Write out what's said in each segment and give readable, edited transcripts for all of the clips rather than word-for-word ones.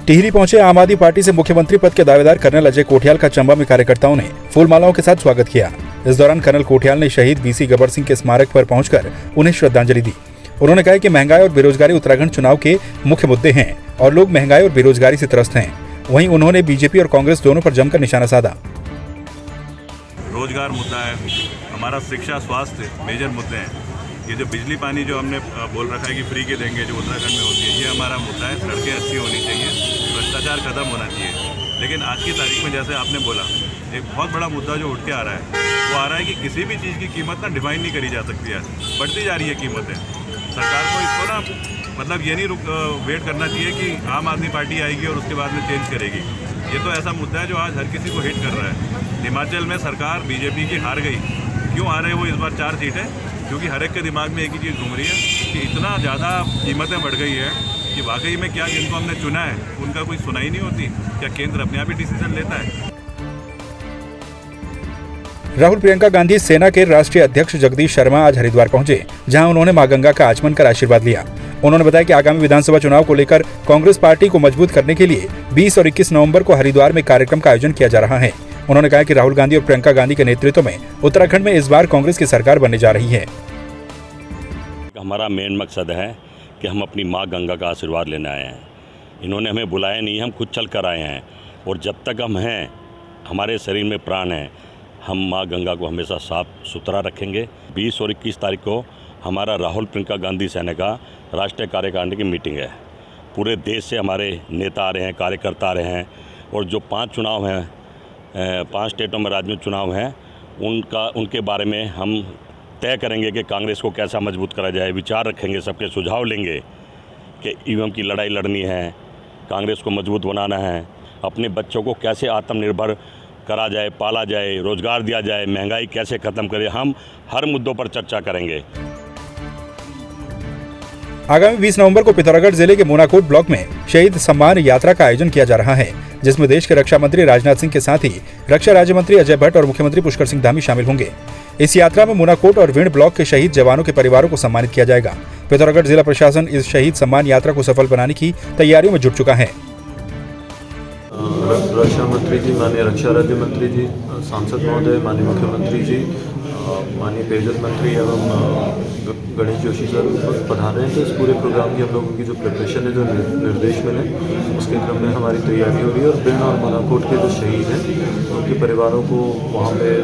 टिहरी पहुंचे आम आदमी पार्टी से मुख्यमंत्री पद के दावेदार कर्नल अजय कोठियाल का चंबा में कार्यकर्ताओं ने फूल मालाओं के साथ स्वागत किया। इस दौरान कर्नल कोठियाल ने शहीद बीसी गबर सिंह के स्मारक पर पहुंचकर उन्हें श्रद्धांजलि दी। उन्होंने कहा कि महंगाई और बेरोजगारी उत्तराखंड चुनाव के मुख्य मुद्दे हैं और लोग महंगाई और बेरोजगारी से त्रस्त हैं। वहीं उन्होंने बीजेपी और कांग्रेस दोनों पर जमकर निशाना साधा। रोजगार मुद्दा है हमारा, शिक्षा स्वास्थ्य मेजर मुद्दे हैं। ये जो बिजली पानी जो हमने बोल रखा है कि फ्री के देंगे जो उत्तराखंड में होती है, ये हमारा मुद्दा है। सड़कें अच्छी होनी चाहिए, भ्रष्टाचार खत्म होना चाहिए। लेकिन आज की तारीख में जैसे आपने बोला, एक बहुत बड़ा मुद्दा जो उठ के आ रहा है वो आ रहा है कि किसी भी चीज़ की कीमत ना डिफाइन नहीं करी जा सकती है, बढ़ती जा रही है कीमतें। सरकार को इसको ना मतलब ये नहीं वेट करना चाहिए कि आम आदमी पार्टी आएगी और उसके बाद में चेंज करेगी। ये तो ऐसा मुद्दा है जो आज हर किसी को हिट कर रहा है। हिमाचल में सरकार बीजेपी की हार गई, क्यों हारे वो इस बार 4 सीटें? क्योंकि हर एक के दिमाग में एक ही चीज़ घूम रही है कि इतना ज़्यादा कीमतें बढ़ गई है कि वाकई में क्या जिनको हमने चुना है उनका कोई सुनाई नहीं होती। क्या केंद्र अपने आप ही डिसीजन लेता है? राहुल प्रियंका गांधी सेना के राष्ट्रीय अध्यक्ष जगदीश शर्मा आज हरिद्वार पहुंचे, जहां उन्होंने मां गंगा का आचमन कर आशीर्वाद लिया। उन्होंने बताया कि आगामी विधानसभा चुनाव को लेकर कांग्रेस पार्टी को मजबूत करने के लिए 20 और 21 नवंबर को हरिद्वार में कार्यक्रम का आयोजन किया जा रहा है। उन्होंने कहा कि राहुल गांधी और प्रियंका गांधी के नेतृत्व में उत्तराखंड में इस बार कांग्रेस की सरकार बनने जा रही है। हमारा मेन मकसद है कि हम अपनी माँ गंगा का आशीर्वाद लेने आए हैं। इन्होंने हमें बुलाया नहीं, हम खुद चल कर आए हैं। और जब तक हम हैं, हमारे शरीर में प्राण हैं, हम माँ गंगा को हमेशा साफ सुथरा रखेंगे। 20 और 21 तारीख को हमारा राहुल प्रियंका गांधी सेना का राष्ट्रीय कार्यकारिणी की मीटिंग है। पूरे देश से हमारे नेता आ रहे हैं, कार्यकर्ता आ रहे हैं। और जो 5 चुनाव हैं, 5 स्टेटों में राज्य में चुनाव हैं, उनके बारे में हम तय करेंगे कि कांग्रेस को कैसा मजबूत करा जाए। विचार रखेंगे, सबके सुझाव लेंगे कि ईवीएम की लड़ाई लड़नी है, कांग्रेस को मजबूत बनाना है, अपने बच्चों को कैसे आत्मनिर्भर करा जाए, पाला जाए, रोजगार दिया जाए, महंगाई कैसे ख़त्म करें। हम हर मुद्दों पर चर्चा करेंगे। आगामी 20 नवंबर को पिथौरागढ़ जिले के मोनाकोट ब्लॉक में शहीद सम्मान यात्रा का आयोजन किया जा रहा है, जिसमें देश के रक्षा मंत्री राजनाथ सिंह के साथ ही रक्षा राज्य मंत्री अजय भट्ट और मुख्यमंत्री पुष्कर सिंह धामी शामिल होंगे। इस यात्रा में मोनाकोट और विंड ब्लॉक के शहीद जवानों के परिवारों को सम्मानित किया जाएगा। पिथौरागढ़ जिला प्रशासन इस शहीद सम्मान यात्रा को सफल बनाने की तैयारियों में जुट चुका है। रक्षा मंत्री जी, माननीय रक्षा राज्य मंत्री जी, सांसद महोदय, माननीय मुख्यमंत्री जी, माननीय पेयजल मंत्री एवं गणेश जोशी सर पधार रहे हैं। तो इस पूरे प्रोग्राम की हम लोगों की जो प्रिपरेशन है, जो निर्देश मिले, उसके क्रम में हमारी तैयारी हो रही है। और बिन और मोनाकोट के जो शहीद हैं उनके परिवारों को वहाँ पे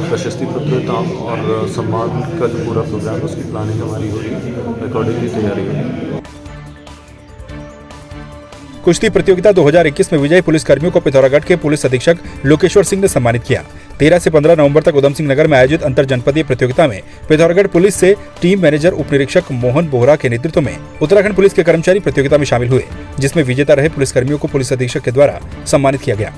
प्रशस्ति पत्र और सम्मान का जो पूरा प्रोग्राम है उसकी प्लानिंग हमारी हो रही है, अकॉर्डिंगली तैयारी हो रही है। कुश्ती प्रतियोगिता 2021 में विजयी पुलिस कर्मियों को पिथौरागढ़ के पुलिस अधीक्षक लोकेश्वर सिंह ने सम्मानित किया। 13 से 15 नवंबर तक उधम सिंह नगर में आयोजित अंतर जनपदीय प्रतियोगिता में पिथौरागढ़ पुलिस से टीम मैनेजर उप निरीक्षक मोहन बोहरा के नेतृत्व में उत्तराखंड पुलिस के कर्मचारी प्रतियोगिता में शामिल हुए, जिसमें विजेता रहे पुलिस कर्मियों को पुलिस अधीक्षक के द्वारा सम्मानित किया गया।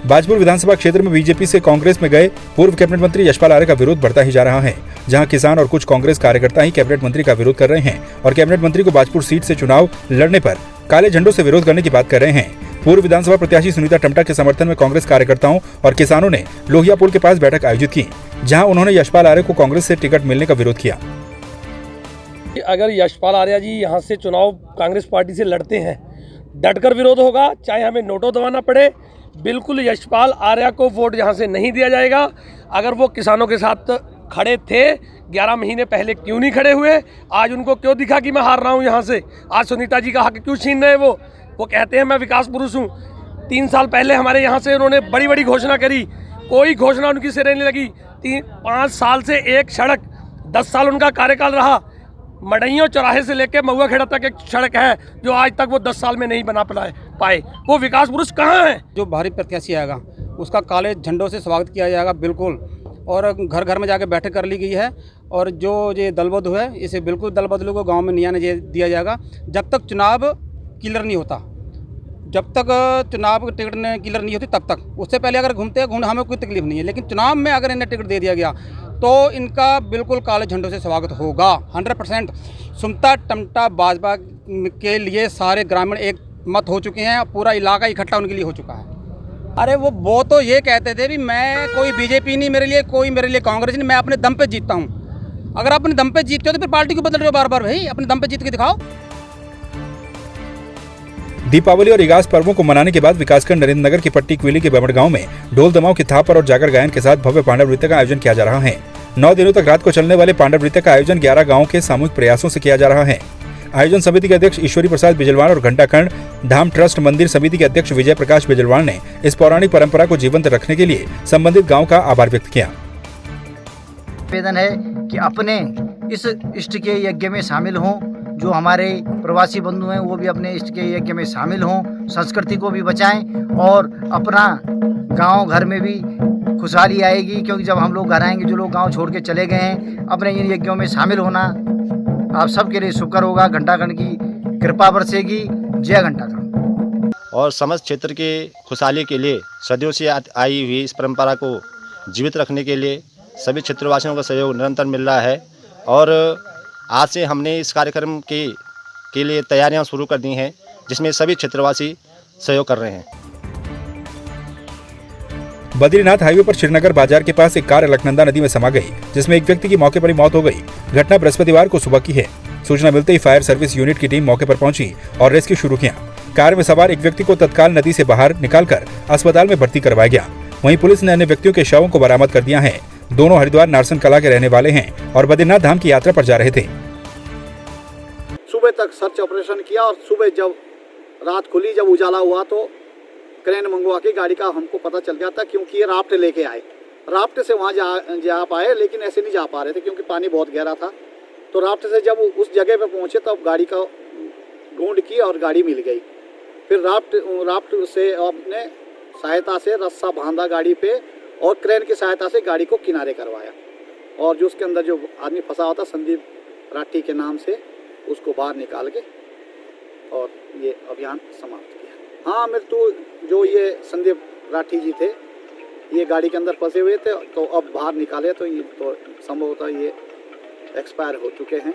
बाजपुर विधानसभा क्षेत्र में बीजेपी से कांग्रेस में गए पूर्व कैबिनेट मंत्री यशपाल आर्य का विरोध बढ़ता ही जा रहा है, जहां किसान और कुछ कांग्रेस कार्यकर्ता ही कैबिनेट मंत्री का विरोध कर रहे हैं और कैबिनेट मंत्री को बाजपुर सीट से चुनाव लड़ने पर काले झंडों से विरोध करने की बात कर रहे हैं। पूर्व विधानसभा प्रत्याशी सुनीता टमटा के समर्थन में कांग्रेस कार्यकर्ताओं और किसानों ने लोहिया पुल के पास बैठक आयोजित की, जहाँ उन्होंने यशपाल आर्य को कांग्रेस से टिकट मिलने का विरोध किया। अगर यशपाल आर्य जी यहाँ से चुनाव कांग्रेस पार्टी से लड़ते हैं, डटकर विरोध होगा, चाहे हमें नोटों दबाना पड़े। बिल्कुल यशपाल आर्य को वोट यहाँ से नहीं दिया जाएगा। अगर वो किसानों के साथ खड़े थे 11 महीने पहले, क्यों नहीं खड़े हुए? आज उनको क्यों दिखा कि मैं हार रहा हूँ यहाँ से? आज सुनीता जी का हक क्यों छीन रहे? वो कहते हैं मैं विकास पुरुष हूँ। 3 साल पहले हमारे यहाँ से उन्होंने बड़ी बड़ी घोषणा करी, कोई घोषणा उनकी सिरे नहीं लगी। 5 साल से एक सड़क, 10 साल उनका कार्यकाल रहा। मडैयों चौराहे से लेकर महुआ खेड़ा तक एक सड़क है जो आज तक वो 10 साल में नहीं बना पाए। वो विकास पुरुष कहाँ है? जो भारी प्रत्याशी आएगा उसका काले झंडों से स्वागत किया जाएगा, बिल्कुल। और घर घर में जाके बैठक कर ली गई है। और जो ये दल बदलू है, इसे बिल्कुल दल बदलू को गांव में नहीं आने दिया जाएगा जब तक चुनाव क्लियर नहीं होता। जब तक चुनाव टिकट क्लियर नहीं होती तब तक। उससे पहले अगर घूमते हमें कोई तकलीफ नहीं है, लेकिन चुनाव में अगर इन्हें टिकट दे दिया गया तो इनका बिल्कुल काले झंडों से स्वागत होगा 100%। सुनीता टमटा भाजपा के लिए सारे ग्रामीण एक मत हो चुके हैं, पूरा इलाका इकट्ठा उनके लिए हो चुका है। अरे वो तो ये कहते थे भी मैं कोई बीजेपी नहीं, मेरे लिए कांग्रेस नहीं, मैं अपने दम पे जीतता हूँ। अगर आप अपने दम पे जीतते हो तो फिर पार्टी को बदल रहे हो बार बार? भाई अपने दम पे जीत के दिखाओ। दीपावली और इगास पर्वों को मनाने के बाद विकासखंड नरेंद्र नगर की पट्टी क्विली के बेमड़ गांव में ढोल दमाओं की थाप पर और जागर गायन के साथ भव्य पांडव नृत्य का आयोजन किया जा रहा है। 9 दिनों तक रात को चलने वाले पांडव नृत्य का आयोजन 11 गाँव के सामूहिक प्रयासों से किया जा रहा है। आयोजन समिति के अध्यक्ष ईश्वरी प्रसाद बिजलवाड़ और घंटाखंड धाम ट्रस्ट मंदिर समिति के अध्यक्ष विजय प्रकाश बिजलवाड़ ने इस पौराणिक परंपरा को जीवंत रखने के लिए संबंधित गाँव का आभार व्यक्त किया। निवेदन है कि अपने इस इष्ट के यज्ञ में शामिल हों, जो हमारे प्रवासी बंधु हैं वो भी अपने इष्ट के यज्ञ में शामिल हों, संस्कृति को भी बचाएं और अपना गांव घर में भी खुशहाली आएगी, क्योंकि जब हम लोग घर आएंगे, जो लोग गांव छोड़ के चले गए हैं, अपने इन यज्ञों में शामिल होना आप सबके लिए शुक्र होगा। घंटाखंड की कृपा बरसेगी। जय घंटाखंड। और समस्त क्षेत्र के खुशहाली के लिए सदियों से आई हुई इस परंपरा को जीवित रखने के लिए सभी क्षेत्रवासियों का सहयोग निरंतर मिल रहा है और आज से हमने इस कार्यक्रम के लिए तैयारियां शुरू कर दी हैं, जिसमें सभी क्षेत्रवासी सहयोग कर रहे हैं। बद्रीनाथ हाईवे पर श्रीनगर बाजार के पास एक कार अलकनंदा नदी में समा गई, जिसमें एक व्यक्ति की मौके पर ही मौत हो गई। घटना बृहस्पतिवार को सुबह की है। सूचना मिलते ही फायर सर्विस यूनिट की टीम मौके पर पहुंची और रेस्क्यू शुरू किया। कार में सवार एक व्यक्ति को तत्काल नदी से बाहर निकालकर अस्पताल में भर्ती करवाया गया। वहीं पुलिस ने अन्य व्यक्तियों के शवों को बरामद कर दिया है। दोनों हरिद्वार नारसन कला के रहने वाले हैं और बद्रीनाथ धाम की यात्रा पर जा रहे थे। सुबह तक सर्च ऑपरेशन किया और सुबह जब रात खुली, जब उजाला हुआ तो क्रेन मंगवा के गाड़ी का हमको पता चल गया था, क्योंकि ये राफ्ट लेके आए। राफ्ट से वहाँ जा पाए, लेकिन ऐसे नहीं जा पा रहे थे क्योंकि पानी बहुत गहरा था। तो राफ्ट से जब उस जगह पे पहुँचे तब गाड़ी का ढूंढ की और गाड़ी मिल गई। फिर राफ्ट से अपने सहायता से रस्सा बांधा गाड़ी पे और क्रेन की सहायता से गाड़ी को किनारे करवाया और जो उसके अंदर जो आदमी फंसा हुआ था संदीप राठी के नाम से, उसको बाहर निकाल के और ये अभियान समाप्त किया। हाँ, मृत्यु जो ये संदीप राठी जी थे, ये गाड़ी के अंदर फंसे हुए थे, तो अब बाहर निकाले तो ये तो संभवतः ये एक्सपायर हो चुके हैं।